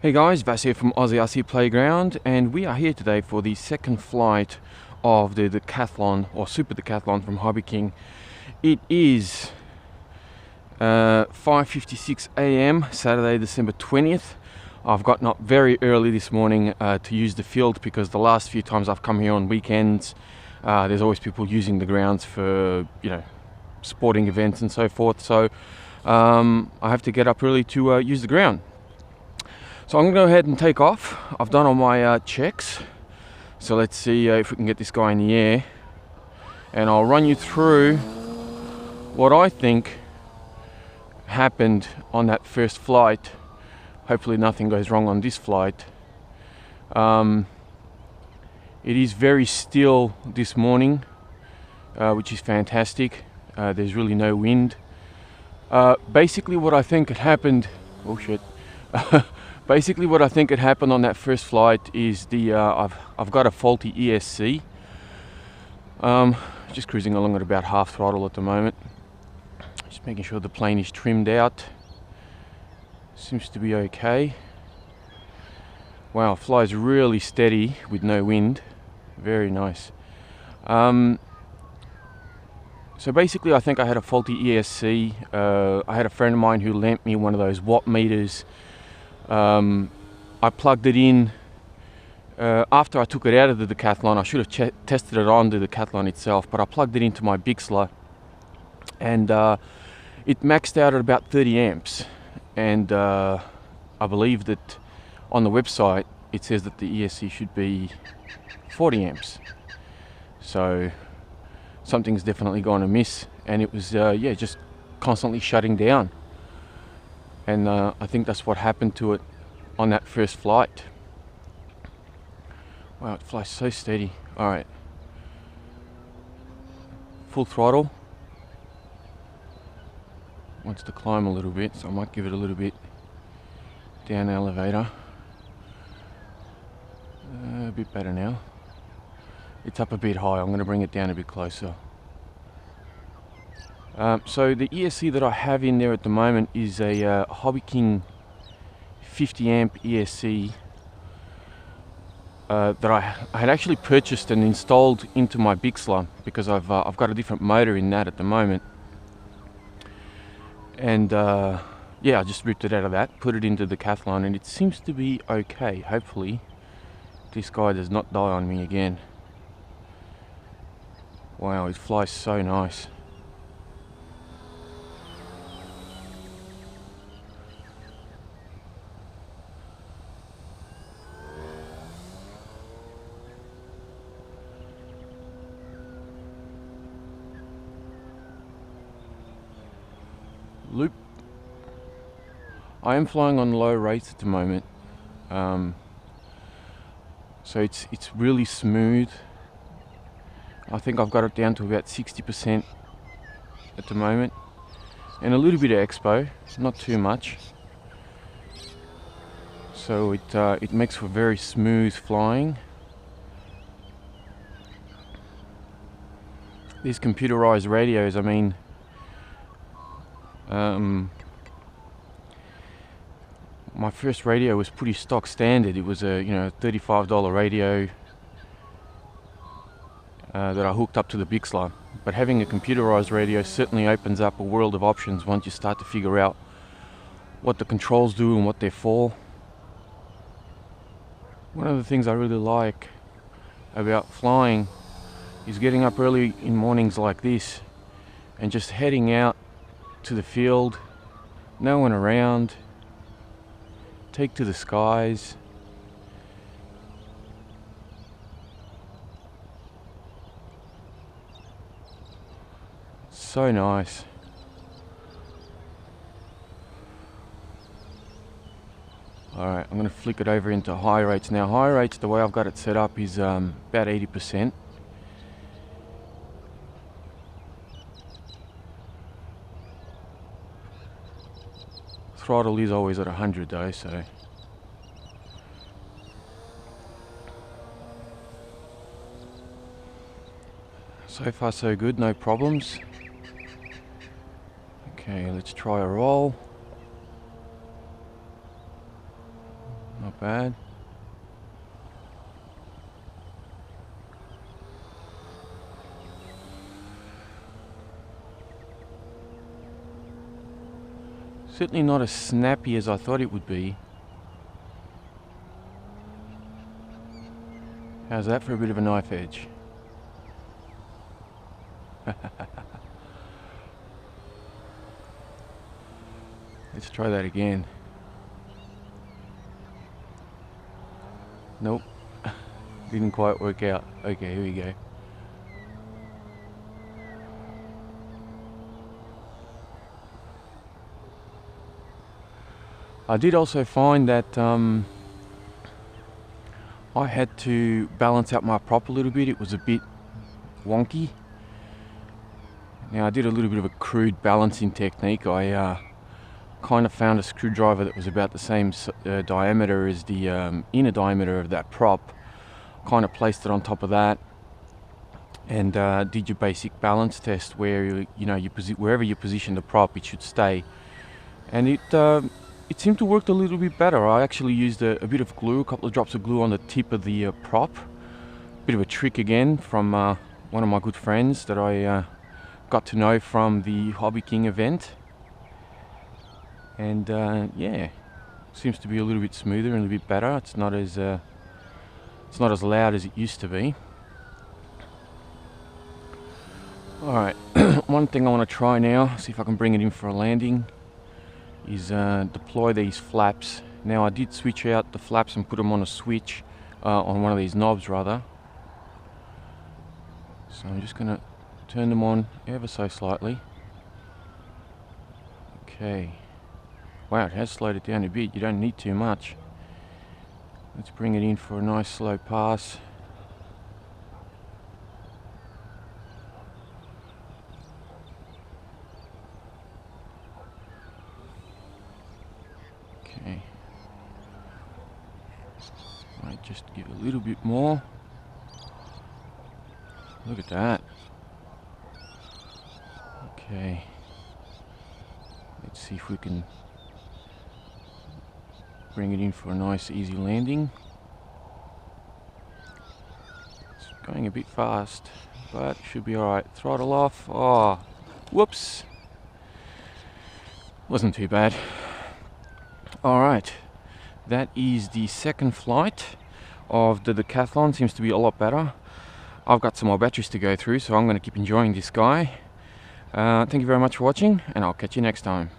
Hey guys, Vas here from Aussie Playground, and we are here today for the second flight of the Decathlon or Super Decathlon from Hobby King. It is 5:56 a.m. Saturday, December 20th. I've gotten up very early this morning to use the field because the last few times I've come here on weekends, there's always people using the grounds for, sporting events and so forth. So I have to get up early to use the ground. So I'm going to go ahead and take off. I've done all my checks. So let's see if we can get this guy in the air. And I'll run you through what I think happened on that first flight. Hopefully nothing goes wrong on this flight. It is very still this morning, which is fantastic. There's really no wind. Basically what I think had happened... Oh shit. Basically what I think had happened on that first flight is I've got a faulty ESC. Just cruising along at about half throttle at the moment. Just making sure the plane is trimmed out. Seems to be okay. Wow, flies really steady with no wind. Very nice. So basically I think I had a faulty ESC. I had a friend of mine who lent me one of those watt meters. I plugged it in after I took it out of the Decathlon. I should have tested it on the Decathlon itself, but I plugged it into my Bixler, and it maxed out at about 30 amps. And I believe that on the website it says that the ESC should be 40 amps. So something's definitely gone amiss, and it was just constantly shutting down. And I think that's what happened to it on that first flight. Wow, it flies so steady. Alright. Full throttle. Wants to climb a little bit, so I might give it a little bit down elevator. A bit better now. It's up a bit high. I'm going to bring it down a bit closer. So the ESC that I have in there at the moment is a Hobby King 50 amp ESC that I had actually purchased and installed into my Bixler because I've got a different motor in that at the moment. And I just ripped it out of that, put it into the Decathlon, and it seems to be okay. Hopefully this guy does not die on me again. Wow, it flies so nice. Loop. I am flying on low rates at the moment, so it's really smooth. I think I've got it down to about 60% at the moment, and a little bit of expo, not too much. So it makes for very smooth flying. These computerized radios, I mean, my first radio was pretty stock standard. It was a $35 radio that I hooked up to the Bixler. But having a computerized radio certainly opens up a world of options once you start to figure out what the controls do and what they're for. One of the things I really like about flying is getting up early in mornings like this and just heading out to the field, no one around, take to the skies. So nice. Alright, I'm going to flick it over into high rates now. High rates, the way I've got it set up, is about 80%. Throttle is always at 100 though, so far so good, no problems. Okay, let's try a roll. bad. Certainly not as snappy as I thought it would be. How's that for a bit of a knife edge? Let's try that again. Nope, didn't quite work out. Okay, here we go. I did also find that I had to balance out my prop a little bit. It was a bit wonky. Now I did a little bit of a crude balancing technique. I kind of found a screwdriver that was about the same diameter as the inner diameter of that prop. Kind of placed it on top of that and did your basic balance test where wherever you position the prop, it should stay. And it seemed to work a little bit better. I actually used a bit of glue, a couple of drops of glue on the tip of the prop. Bit of a trick again from one of my good friends that I got to know from the Hobby King event. And yeah, seems to be a little bit smoother and a bit better. It's not as loud as it used to be. Alright, one thing I want to try now, see if I can bring it in for a landing, is deploy these flaps. Now I did switch out the flaps and put them on a switch, on one of these knobs rather. So I'm just going to turn them on ever so slightly. Okay. Wow, it has slowed it down a bit. You don't need too much. Let's bring it in for a nice slow pass. Okay. Might just give a little bit more. Look at that. Okay. Let's see if we can bring it in for a nice easy landing. It's going a bit fast, but should be alright. Throttle off. Oh, whoops. Wasn't too bad. Alright, that is the second flight of the Decathlon. Seems to be a lot better. I've got some more batteries to go through, so I'm going to keep enjoying this guy. Thank you very much for watching, and I'll catch you next time.